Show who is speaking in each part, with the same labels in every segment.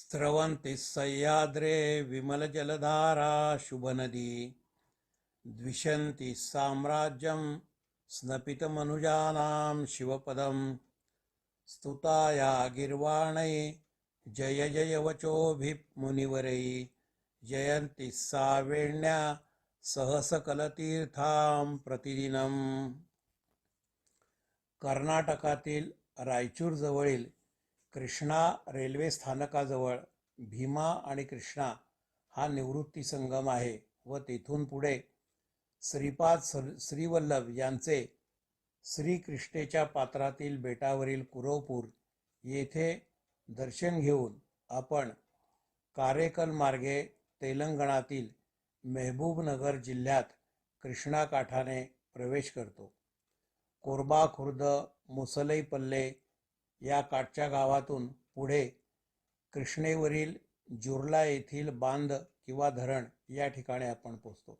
Speaker 1: स्रवन्ति सह्याद्रे विमलजलधारा शुभनदी द्विषन्ति साम्राज्यं स्नपितमनुजानां शिवपदं स्तुताया गिर्वाणै जय जय वचोभिमुनिवरै जयन्ति सा वेण्या सहसकलतीर्थां प्रतिदिनम्. कर्नाटकातील रायचूर जवळील कृष्णा रेल्वे स्थानकाजवळ भीमा आणि कृष्णा हा निवृत्ती संगम आहे व तेथून पुढे श्रीपाद श्रीवल्लभ यांचे श्रीकृष्णेच्या पात्रातील बेटावरील कुरवपूर येथे दर्शन घेऊन आपण कारेकल मार्गे तेलंगणातील मेहबूबनगर जिल्ह्यात कृष्णा काठाने प्रवेश करतो. कोरबा खुर्द मुसलई पल्ले या काठच्या गावातून पुढे कृष्णेवरील जुर्ला येथील बांध किंवा धरण या ठिकाणी आपण पोचतो.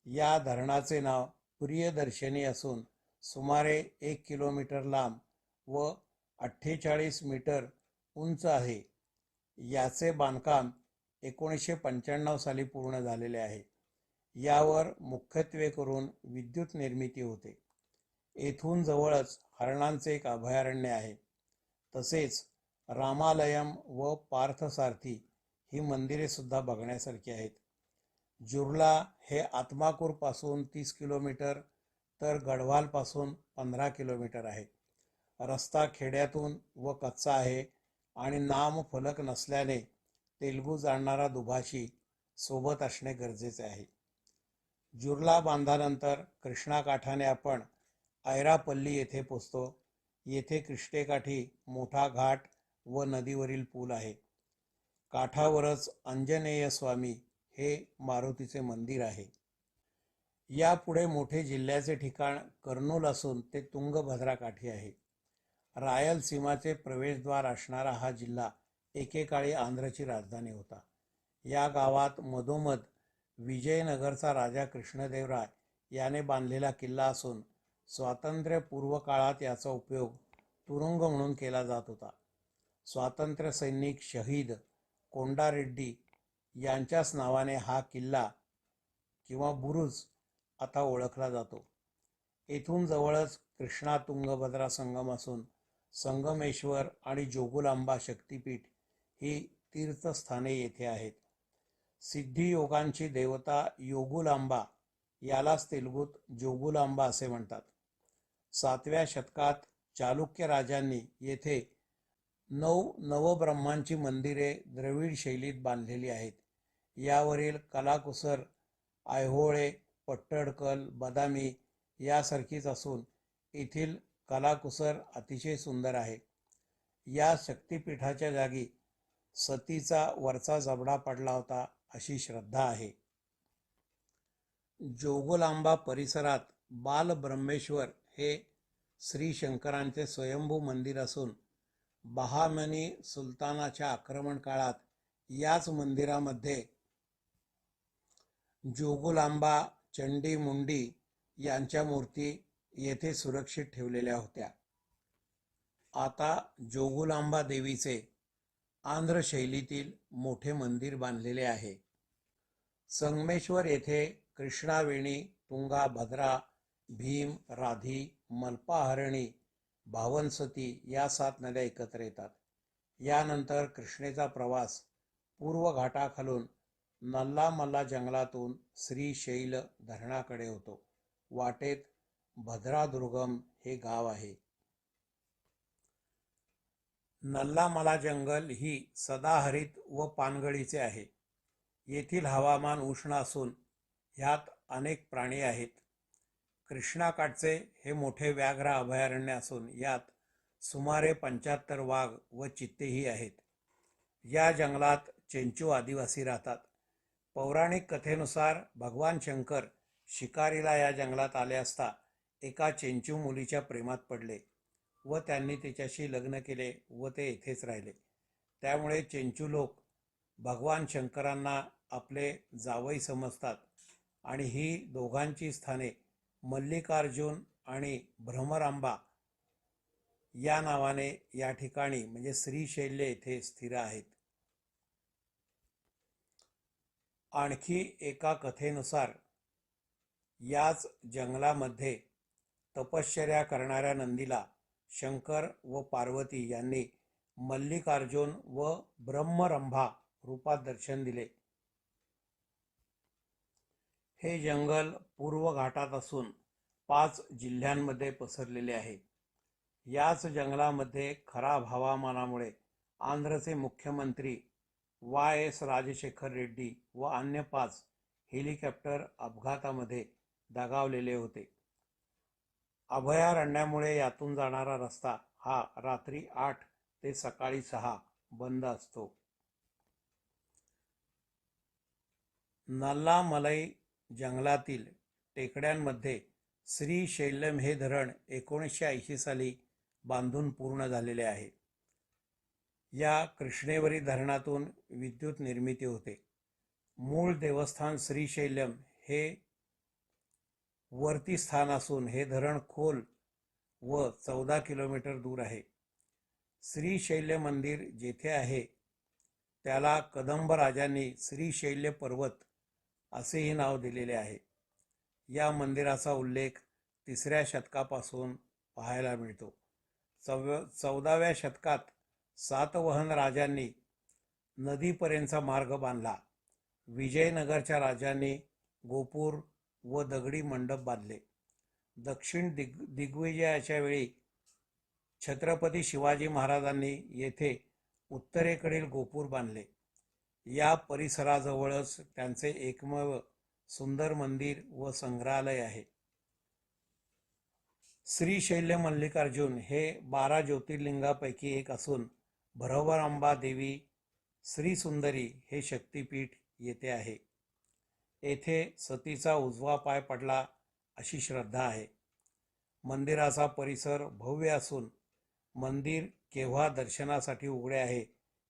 Speaker 1: या धरणाचे नाव प्रियदर्शनी असून सुमारे 1 किलोमीटर लांब व 48 मीटर उंच आहे. याचे बांधकाम 1995 साली पूर्ण झालेले आहे. यावर मुख्यत्वे करून विद्युत निर्मिती होते. येथून जवळच हरणांचे एक अभयारण्य आहे. तसेच रामालयम व पार्थसारथी ही मंदिरे सुद्धा बघण्यासारखी आहेत. जुर्ला हे आत्माकूरपासून 30 किलोमीटर तर गढवालपासून 15 किलोमीटर आहे. रस्ता खेड्यातून व कच्चा आहे आणि नामफलक नसल्याने तेलुगू जाणणारा दुभाषी सोबत असणे गरजेचे आहे. जुर्ला बांधानंतर कृष्णा काठाने आपण ऐरापल्ली येथे पोचतो. येथे कृष्णेकाठी मोठा घाट व नदीवरील पूल आहे. काठावरच अंजनेय स्वामी हे मारुतीचे मंदिर आहे. यापुढे मोठे जिल्ह्याचे ठिकाण कर्नूल असून ते तुंगभद्रा काठी आहे. रायलसीमाचे प्रवेशद्वार असणारा हा जिल्हा एकेकाळी आंध्रची राजधानी होता. या गावात मधोमध विजयनगरचा राजा कृष्णदेवराय याने बांधलेला किल्ला असून स्वातंत्र्यपूर्व काळात याचा उपयोग तुरुंग म्हणून केला जात होता. स्वातंत्र्य सैनिक शहीद कोंडारेड्डी यांच्याच नावाने हा किल्ला किंवा बुरुज आता ओळखला जातो. येथून जवळच कृष्णा तुंगभद्रा संगम असून संगमेश्वर आणि जोगुलांबा शक्तिपीठ ही तीर्थस्थाने येथे आहेत. सिद्धियोगांची देवता योगुलांबा यालाच तेलुगूत जोगुलांबा असे म्हणतात. 7व्या शतकात चालुक्य राजांनी येथे 9 नवब्रह्मांची मंदिरे द्रविड शैलीत बांधलेली आहेत. यावरील कलाकुसर ऐहोळे, पट्टडकल, बदामी यासारखीच असून येथील कलाकुसर अतिशय सुंदर आहे. या शक्तिपीठाच्या जागी सतीचा वरचा जबडा पडला होता अशी श्रद्धा आहे. जोगुलांबा परिसरात बालब्रह्मेश्वर हे श्री शंकरांचे स्वयंभू मंदिर असून बहामनी सुलतानाच्या आक्रमण काळात याच मंदिरामध्ये जोगुलांबा, चंडी मुंडी यांच्या मूर्ती येथे सुरक्षित ठेवलेल्या होत्या. आता जोगुलांबा देवीचे आंध्र शैलीतील मोठे मंदिर बांधलेले आहे. संगमेश्वर येथे कृष्णावेणी, तुंगा, भद्रा, भीम, राधी, मल्पाहरणी, भावनसती या 7 नद्या एकत्र येतात. यानंतर कृष्णेचा प्रवास पूर्व घाटाखालून नल्लामल्ला जंगलातून श्रीशैल धरणाकडे होतो. वाटेत भद्रादुर्गम हे गाव आहे. नल्लामला जंगल ही सदाहरित व पानगळीचे आहे. येथील हवामान उष्ण असून ह्यात अनेक प्राणी आहेत. कृष्णाकाठचे हे मोठे व्याघ्र अभयारण्य असून यात सुमारे 75 वाघ व चित्तेही आहेत. या जंगलात चेंचू आदिवासी राहतात. पौराणिक कथेनुसार भगवान शंकर शिकारीला या जंगलात आले असता एका चेंचू मुलीच्या प्रेमात पडले व त्यांनी तिच्याशी लग्न केले व ते येथेच राहिले. त्यामुळे चेंचू लोक भगवान शंकरांना आपले जावई समजतात आणि ही दोघांची स्थाने मल्लिकार्जुन आणि भ्रमरांबा या नावाने या ठिकाणी म्हणजे श्रीशैल्य येथे स्थिर आहेत. आणखी एका कथेनुसार याच जंगलामध्ये तपश्चर्या करणाऱ्या नंदीला शंकर व पार्वती यांनी मल्लिकार्जुन व ब्रह्मरंभा रूपात दर्शन दिले. हे जंगल पूर्व घाटात असून 5 जिल्ह्यांमध्ये पसरलेले आहे. याच जंगलामध्ये खराब हवामानामुळे आंध्रचे मुख्यमंत्री YS राजशेखर रेड्डी व अन्य 5 हेलिकॉप्टर अपघातामध्ये दगावलेले होते. अभयारण्यामुळे यातून जाणारा रस्ता हा रात्री 8 ते सकाळी 6 बंद असतो. नल्लामलई जंगलातील टेकड्यांमध्ये श्रीशैल्यम हे धरण 1980 साली बांधून पूर्ण झालेले आहे. या कृष्णेवरी धरणातून विद्युत निर्मिती होते. मूळ देवस्थान श्रीशैल्यम हे वरती स्थान असून हे धरण खोल व 14 किलोमीटर दूर आहे. श्रीशैल्य मंदिर जेथे आहे त्याला कदंब राजांनी श्रीशैल्य पर्वत असेही नाव दिलेले आहे. या मंदिराचा उल्लेख 3ऱ्या शतकापासून पाहायला मिळतो. 14व्या शतकात सातवहन राजांनी नदीपर्यंतचा मार्ग बांधला. विजयनगरच्या राजांनी गोपूर व दगडी मंडप बांधले. दक्षिण दिग्विजयाच्या वेळी छत्रपती शिवाजी महाराजांनी येथे उत्तरेकडील गोपूर बांधले. या परिसराजवळच त्यांचे एकमेव सुंदर मंदिर व संग्रहालय आहे. श्रीशैल्य मल्लिकार्जुन हे 12 ज्योतिर्लिंगापैकी एक असून भ्रमरांबा देवी श्रीसुंदरी हे शक्तिपीठ येथे आहे. येथे सतीचा उजवा पाय पडला अशी श्रद्धा आहे. मंदिराचा परिसर भव्य असून मंदिर केव्हा दर्शनासाठी उघडे आहे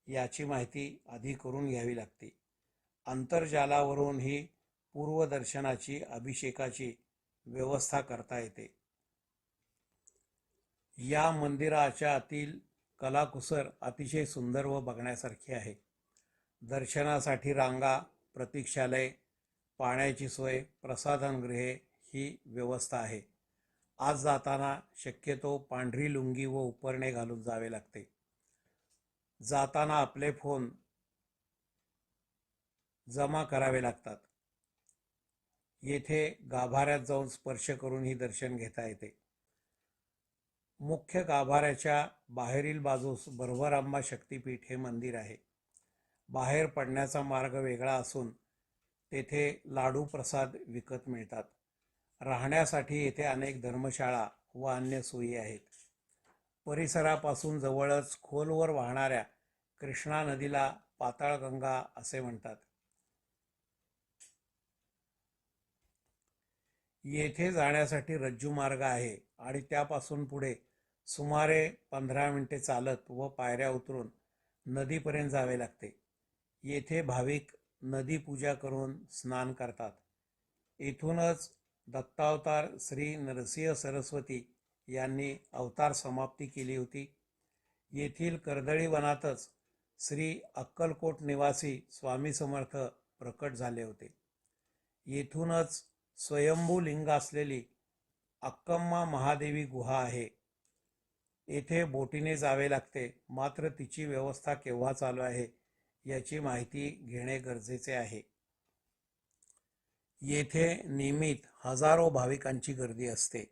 Speaker 1: याची माहिती आधी करून घ्यावी लागते. आंतरजालावरून ही पूर्वदर्शनाची अभिषेकाची व्यवस्था करता येते. या मंदिराच्या आतील कलाकुसर अतिशय सुंदर व बघण्यासारखी आहे. दर्शनासाठी रांगा, प्रतीक्षालय, पाण्याची सोय, प्रसाधनगृहे ही व्यवस्था आहे. आत जाताना शक्यतो पांढरी लुंगी व उपरणे घालून जावे लागते. जाताना आपले फोन जमा करावे लागतात. येथे गाभाऱ्यात जाऊन स्पर्श करून ही दर्शन घेता येते. मुख्य गाभाऱ्याच्या बाहेरील बाजूस भ्रमरांबा शक्तिपीठ हे मंदिर आहे. बाहेर पडण्याचा मार्ग वेगळा असून तेथे लाडू प्रसाद विकत मिळतात. राहण्यासाठी येथे अनेक धर्मशाळा व अन्य सोयी आहेत. परिसरापासून जवळच खोलवर वाहणाऱ्या कृष्णा नदीला पाताळगंगा असे म्हणतात. येथे जाण्यासाठी रज्जू मार्ग आहे आणि त्यापासून पुढे सुमारे 15 मिनिटे चालत व पायऱ्या उतरून नदीपर्यंत जावे लागते. येथे भाविक नदी पूजा करून स्नान करतात. इथूनच दत्तावतार श्री नरसिंह सरस्वती यांनी अवतार समाप्ती केली होती. येथील कर्दळी वनातच श्री अक्कलकोट निवासी स्वामी समर्थ प्रकट झाले होते. येथूनच स्वयंभू लिंग असलेली अक्कम्मा महादेवी गुहा आहे. येथे बोटीने जावे लागते, मात्र तिची व्यवस्था केव्हा चालू आहे याची माहिती घेणे गरजेचे आहे. येथे नियमित हजारो भाविकांची गर्दी असते.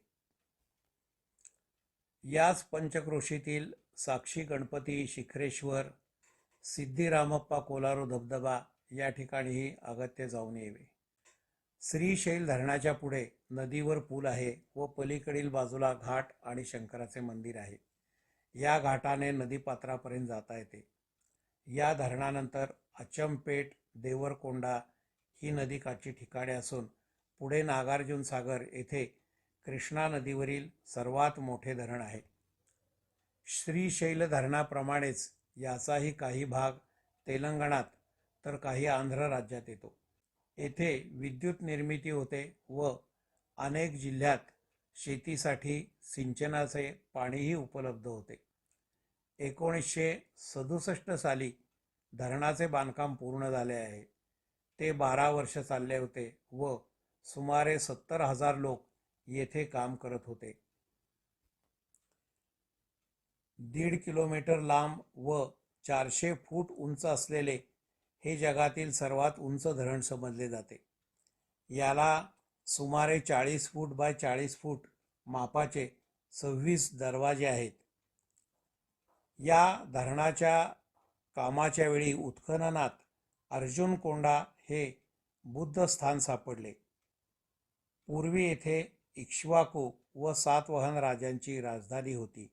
Speaker 1: याच पंचक्रोशीतील साक्षी गणपती, शिखरेश्वर, सिद्धिरामप्पा कोलारू धबधबा या ठिकाणीही अगत्य जाऊन यावे. श्रीशैल धरणाच्या पुढे नदीवर पूल आहे व पलीकडील बाजूला घाट आणि शंकराचे मंदिर आहे. या घाटाने नदीपात्रापर्यंत जाता येते. या धरणानंतर अचमपेट, देवरकोंडा ही नदीकाठची ठिकाणे असून पुढे नागार्जुन सागर येथे कृष्णा नदीवरील सर्वात मोठे धरण आहे. श्रीशैल धरणाप्रमाणेच याचाही काही भाग तेलंगणात तर काही आंध्र राज्यात येतो. येथे विद्युत निर्मिती होते व अनेक जिल्ह्यात शेतीसाठी सिंचनाचे पाणीही उपलब्ध होते. 1967 साली धरणाचे बांधकाम पूर्ण झाले आहे. ते 12 वर्ष चालले होते व सुमारे 70,000 लोक येथे काम करत होते. 1.5 किलोमीटर लांब व 400 फूट उंच असलेले हे जगातील सर्वात उंच धरण समजले जाते. याला सुमारे 40 फूट बाय 40 फूट मापाचे 26 दरवाजे आहेत. या धरणाच्या कामाच्या वेळी उत्खननात अर्जुनकोंडा हे बुद्ध स्थान सापडले. पूर्वी येथे इक्ष्वाकू व सातवाहन राजांची राजधानी होती.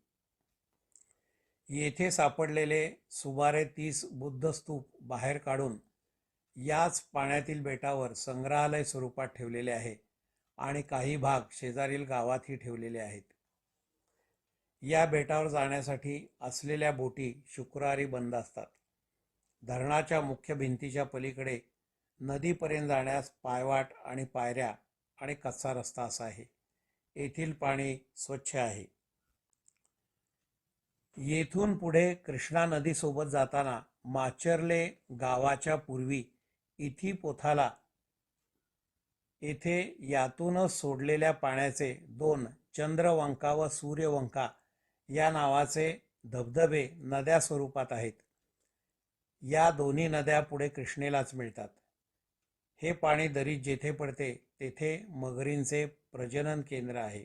Speaker 1: येथे सापडलेले सुमारे 30 बुद्ध स्तूप बाहेर काढून याच पाण्यातील बेटावर संग्रहालय स्वरूपात ठेवलेले आहे आणि काही भाग शेजारील गावातही ठेवलेले आहेत. या बेटावर जाण्यासाठी असलेल्या बोटी शुक्रवारी बंद असतात. धरणाच्या मुख्य भिंतीच्या पलीकडे नदीपर्यंत जाण्यास पायवाट आणि पायऱ्या आणि कच्चा रस्ता असा आहे. येथील पाणी स्वच्छ आहे. येथून पुढे कृष्णा नदीसोबत जाताना माचर्ले गावाच्या पूर्वी इथिपोथाला येथे यातूनच सोडलेल्या पाण्याचे 2 चंद्रवंका व सूर्यवंका या नावाचे धबधबे नद्या स्वरूपात आहेत. या दोन्ही नद्या पुढे कृष्णेलाच मिळतात. हे पाणी दरीत जेथे पडते तेथे मगरींचे प्रजनन केंद्र आहे.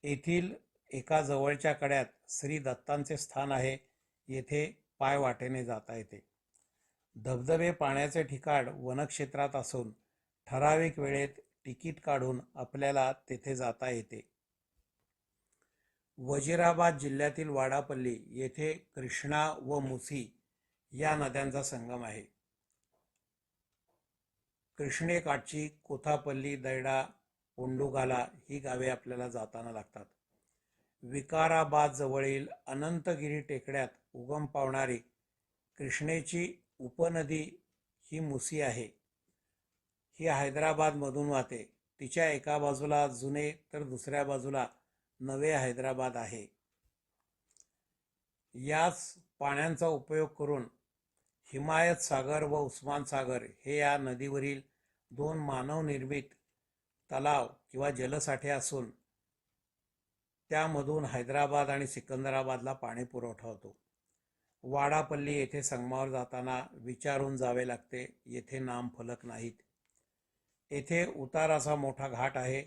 Speaker 1: येथील एका जवळच्या कड्यात श्री दत्तांचे स्थान आहे. येथे पायवाटेने जाता येते. धबधबे पाण्याचे ठिकाण वनक्षेत्रात असून ठराविक वेळेत तिकीट काढून आपल्याला तेथे जाता येते. वजीराबाद जिल्ह्यातील वाडापल्ली येथे कृष्णा व मुसी या नद्यांचा संगम आहे. कृष्णेकाठची कोथापल्ली, दैडा, पोंडुगाला ही गावे आपल्याला जाताना लागतात. विकाराबाद जवळील अनंतगिरी टेकड्यात उगम पावणारी कृष्णेची उपनदी ही मुसी आहे. ही हैदराबादमधून वाहते. तिच्या एका बाजूला जुने तर दुसऱ्या बाजूला नवे हैदराबाद आहे. याच पाण्याचा उपयोग करून हिमायत सागर व उस्मान सागर हे या नदीवरील 2 मानवनिर्मित तलाव किंवा जलसाठे असून त्यामधून हैदराबाद आणि सिकंदराबादला पाणी पुरवठा होतो. वाडापल्ली येथे संगमावर जाताना विचारून जावे लागते. येथे नामफलक नाहीत. येथे उताराचा मोठा घाट आहे.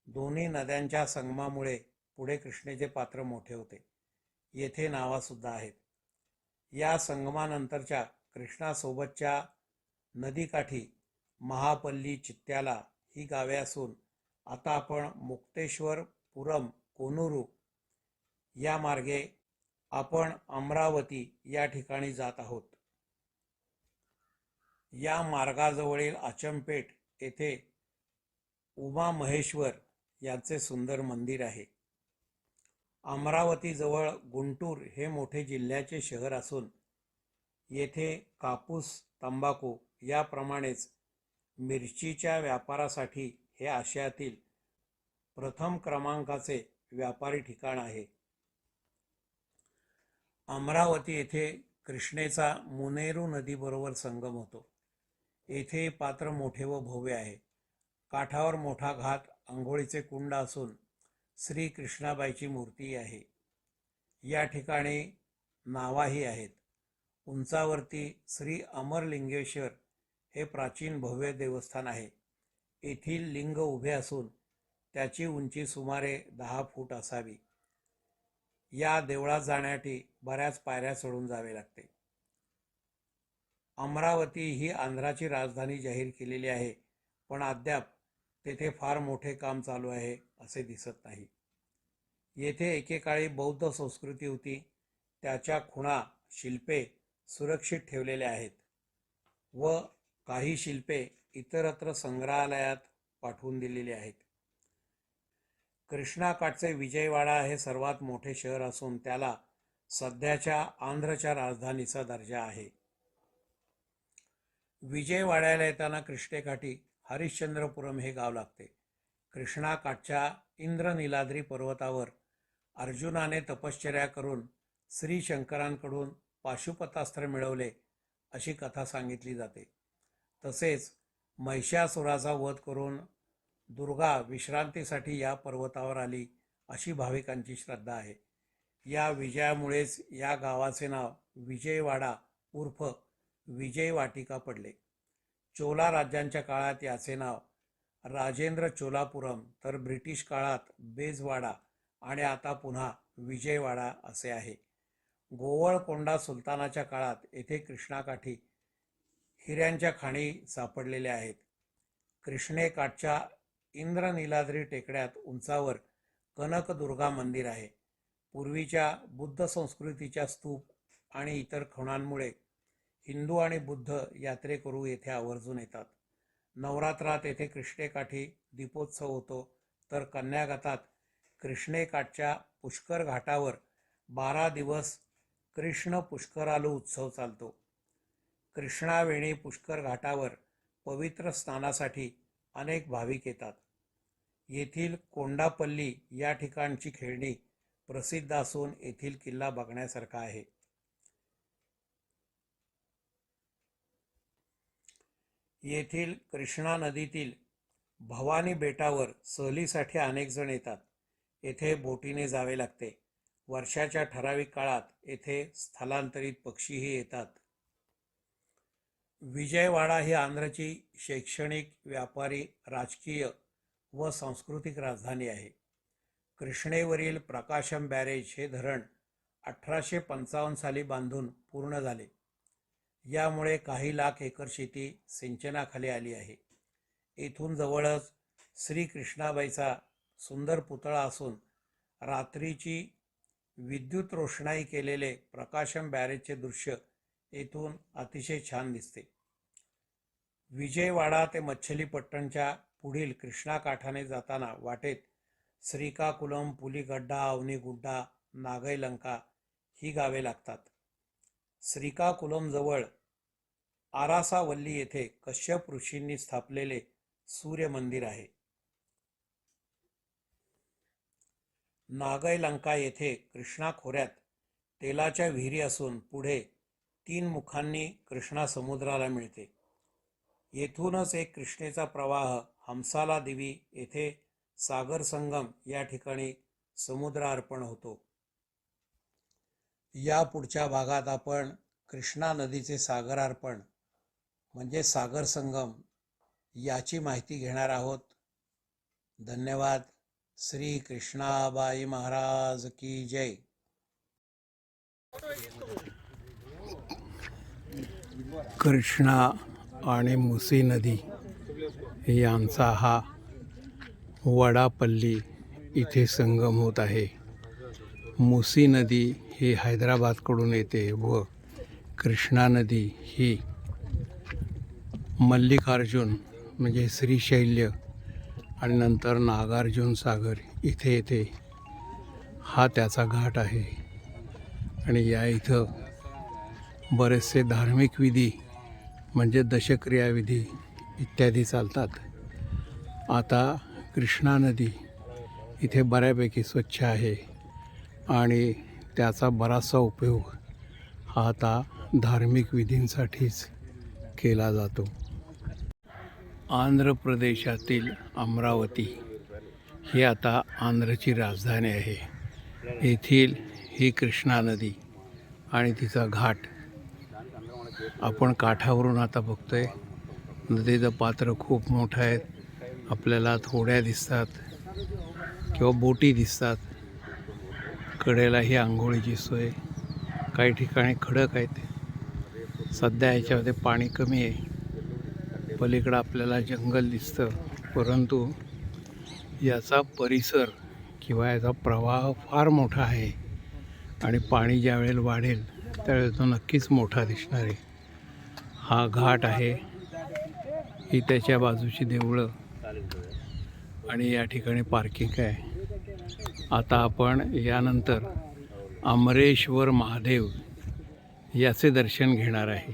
Speaker 1: दोन्ही नद्यांच्या संगमामुळे पुढे कृष्णेचे पात्र मोठे होते. येथे नावासुद्धा आहेत. या संगमानंतरच्या कृष्णासोबतच्या नदीकाठी महापल्ली, चित्त्याला ही गावे असून आता आपण मुक्तेश्वर, पुरम, कोनुरू या मार्गे आपण अमरावती या ठिकाणी जात आहोत. या मार्गाजवळील अचमपेट येथे उमा महेश्वर यांचे सुंदर मंदिर आहे. अमरावतीजवळ गुंटूर हे मोठे जिल्ह्याचे शहर असून येथे कापूस, तंबाखू याप्रमाणेच मिरचीच्या व्यापारासाठी हे आशियातील प्रथम क्रमांकाचे व्यापारी ठिकाण आहे. अमरावती येथे कृष्णेचा मुनेरू नदीबरोबर संगम होतो. येथे पात्र मोठे व भव्य आहे. काठावर मोठा घाट, अंघोळीचे कुंड असून श्री कृष्णाबाईची मूर्ती आहे. या ठिकाणी नावाही आहेत. उंचावरती श्री अमरलिंगेश्वर हे प्राचीन भव्य देवस्थान आहे. येथील लिंग उभे असून त्याची उंची सुमारे 10 फूट असावी. या देवळात जाण्यासाठी बऱ्याच पायऱ्या चढून जावे लागते. अमरावती ही आंध्राची राजधानी जाहीर केलेली आहे, पण अद्याप तेथे फार मोठे काम चालू आहे असे दिसत नाही. येथे एकेकाळी बौद्ध संस्कृती होती. त्याच्या खुणा, शिल्पे सुरक्षित ठेवलेल्या आहेत व काही शिल्पे इतरत्र संग्रहालयात पाठवून दिलेली आहेत. कृष्णाकाठचे विजयवाडा हे सर्वात मोठे शहर असून त्याला सध्याच्या आंध्रच्या राजधानीचा दर्जा आहे. विजयवाड्याला येताना कृष्णेकाठी हरिश्चंद्रपुरम हे गाव लागते. कृष्णाकाठच्या इंद्रनीलाद्री पर्वतावर अर्जुनाने तपश्चर्या करून श्री शंकरांकडून पाशुपतास्त्र मिळवले अशी कथा सांगितली जाते. तसेच महिषासुराचा वध करून दुर्गा विश्रांतीसाठी या पर्वतावर आली अशी भाविकांची श्रद्धा आहे. या विजयामुळेच या गावाचे नाव विजयवाडा उर्फ विजय वाटिका पडले. चोला राज्यांच्या काळात याचे नाव राजेंद्र चोलापुरम, तर ब्रिटिश काळात बेजवाडा आणि आता पुन्हा विजयवाडा असे आहे. गोवळकोंडा सुलतानाच्या काळात येथे कृष्णाकाठी हिऱ्यांच्या खाणी सापडलेल्या आहेत. कृष्णेकाठच्या इंद्रनीलाद्री टेकड्यात उंचावर कनकदुर्गा मंदिर आहे. पूर्वीच्या बुद्ध संस्कृतीच्या स्तूप आणि इतर खुणांमुळे हिंदू आणि बुद्ध यात्रेकरू येथे आवर्जून येतात. नवरात्रात येथे कृष्णेकाठी दीपोत्सव होतो, तर कन्यागतात कृष्णेकाठच्या पुष्कर घाटावर 12 दिवस कृष्ण पुष्करालू उत्सव चालतो. कृष्णावेणी पुष्कर घाटावर पवित्र स्नानासाठी अनेक भाविक येतात. येथील कोंडापल्ली या ठिकाणची खेळणी प्रसिद्ध असून येथील किल्ला बघण्यासारखा आहे. येथील कृष्णा नदीतील भवानी बेटावर सहलीसाठी अनेक जण येतात. येथे बोटीने जावे लागते. वर्षाच्या ठराविक काळात येथे स्थलांतरित पक्षीही येतात. विजयवाडा ही आंध्रची शैक्षणिक, व्यापारी, राजकीय व सांस्कृतिक राजधानी आहे. कृष्णेवरील प्रकाशम बॅरेज हे धरण 1855 साली बांधून पूर्ण झाले. यामुळे काही लाख एकर शेती सिंचनाखाली आली आहे. येथून जवळच श्री कृष्णाबाईचा सुंदर पुतळा असून रात्रीची विद्युत रोषणाई केलेले प्रकाशम बॅरेजचे दृश्य येथून अतिशय छान दिसते. विजयवाडा ते मच्छलीपट्टणच्या पुढील कृष्णाकाठाने जाताना वाटेत श्रीकाकुलम, पुलिगड्डा, अवनीगुड्डा, नागैलंका ही गावे लागतात. श्रीकाकुलम जवळ आरासावल्ली येथे कश्यप ऋषींनी स्थापलेले सूर्य मंदिर आहे. नागैलंका येथे कृष्णा खोऱ्यात तेलाच्या विहिरी असून पुढे 3 मुखांनी कृष्णा समुद्राला मिळते. येथूनच एक कृष्णेचा प्रवाह हमसाला देवी येथे सागर संगम या ठिकाणी समुद्र अर्पण होतो. या पुढच्या भागात आपण कृष्णा नदीचे सागर अर्पण म्हणजे सागर संगम याची माहिती घेणार आहोत. धन्यवाद. श्री कृष्णाबाई महाराज की जय. कृष्णा आणि मुसी नदी यांचा हा वडापल्ली इथे संगम होत आहे. मुसी नदी ही हैदराबादकडून येते व कृष्णा नदी ही मल्लिकार्जुन म्हणजे श्रीशैल्य आणि नंतर नागार्जुन सागर इथे येते. हा त्याचा घाट आहे आणि या इथं बरेचसे धार्मिक विधी म्हणजे दशक्रिया विधी इत्यादी चालतात. आता कृष्णा नदी इथे बऱ्यापैकी स्वच्छ आहे आणि त्याचा बराचसा उपयोग हा आता धार्मिक विधींसाठीच केला जातो. आंध्र प्रदेशातील अमरावती ही आता आंध्रची राजधानी आहे. येथील ही कृष्णा नदी आणि तिचा घाट आपण काठावरून आता बघतोय. नदीचं पात्र खूप मोठं आहे. आपल्याला थोड्या दिसतात किंवा बोटी दिसतात. कडेला ही आंघोळीची सोय. काही ठिकाणी खडक आहेत. सध्या ह्याच्यामध्ये पाणी कमी आहे. पलीकडं आपल्याला जंगल दिसतं, परंतु याचा परिसर किंवा याचा प्रवाह फार मोठा आहे आणि पाणी ज्या वेळेला वाढेल त्यावेळेला तो नक्कीच मोठा दिसणार आहे. हा घाट आहे, ही त्याच्या बाजूची देवळं आणि या ठिकाणी पार्किंग आहे. आता आपण यानंतर अमरेश्वर महादेव याचे दर्शन घेणार आहे.